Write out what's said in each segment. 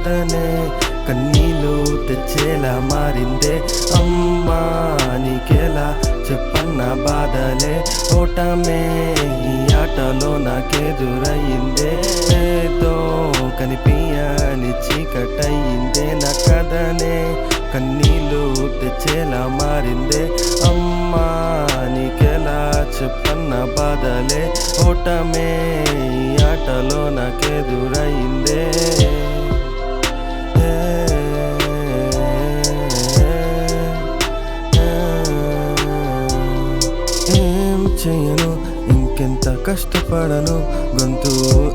కథనే కన్నీళ్ళు తెచ్చేలా మారిందే. అమ్మా నీకెలా చెప్పన్న బాధలే, ఓటమే ఈ ఆటలో నాకెదురయిందే. ఏదో కనిపించని చీకటయిందే, నా కథనే కన్నీళ్ళు తెచ్చేలా మారిందే. అమ్మా నీకెలా చెప్పన్న బాధలే, ఓటమే ఈ ఆటలో నాకెదురయిందే. ఏం చెయ్యను ఇంకెంత కష్టపడను, గొంతు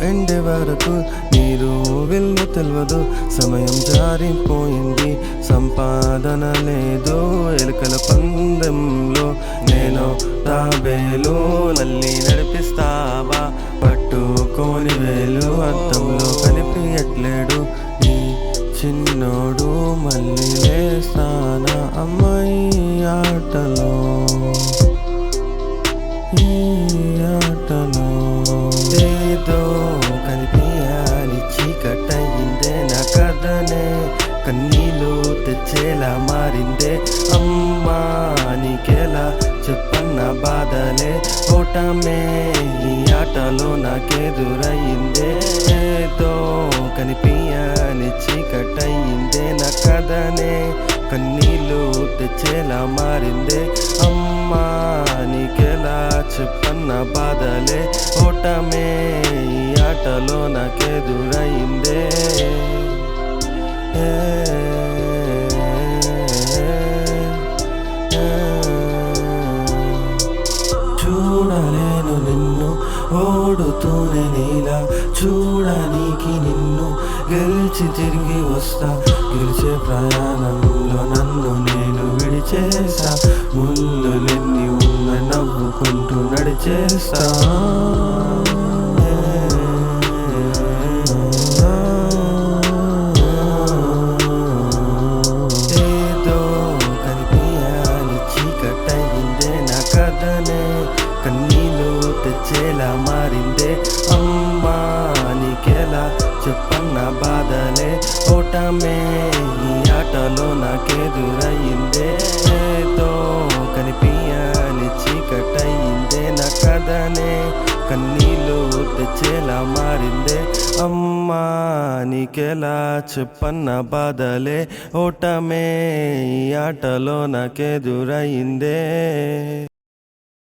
ఎండే వరకు నీరు వెళ్ళు తెలవదు. సమయం జారిపోయింది, సంపాదన లేదు, ఎలుకల పందెంలో నేను తాబేలు. మళ్ళీ నడిపిస్తావా పట్టుకోని వేలు, అద్దంలో కనిపించట్లేడు ఈ చిన్నోడు. మళ్ళీ లేస్తానా అమ్మాయి ఆటలో, ఈ ఆటలో. ఏదో కనిపించని చీకటయిందే, నా కథనే కన్నీళ్ళు తెచ్చేలా మారిందే. అమ్మా నీకెలా చెప్పన్న బాధలే, ఓటమే ఈ ఆటలో నాకెదురయిందే. ఏదో కనిపించని చీకటయిందే, నా కథనే కన్నీళ్ళు తెచ్చేలా మారిందే. అమ్మా నీకెలా చెప్పన్న బాధలే, ఓటమే ఈ ఆటలో నాకెదురయిందే. చూడలేను నిన్ను ఓడుతూనే నీలా, చూడనీకి నిన్ను గెలిచి తిరిగి వస్తా. గెలిచే ప్రయాణంలో నన్ను నేను విడిచేస్తా, ముళ్ళులెన్ని ఉన్న నవ్వుకుంటూ నడిచేస్తా. ఏదో కనిపించని చీకటయిందే, నా కథనే కన్నీళ్ళు తెచ్చేలా మారిందే. అమ్మా నీకెలా చెప్పన్న బాధలే, ఓటమే ఈ ఆటలో నాకెదురయిందే. ఏదో కనిపించని చీకటయిందే, నా కథనే కన్నీళ్ళు తెచ్చేలా మారిందే. అమ్మా నీకెలా చెప్పన్న బాధలే, ఓటమే ఈ ఆటలో నాకెదురయిందే.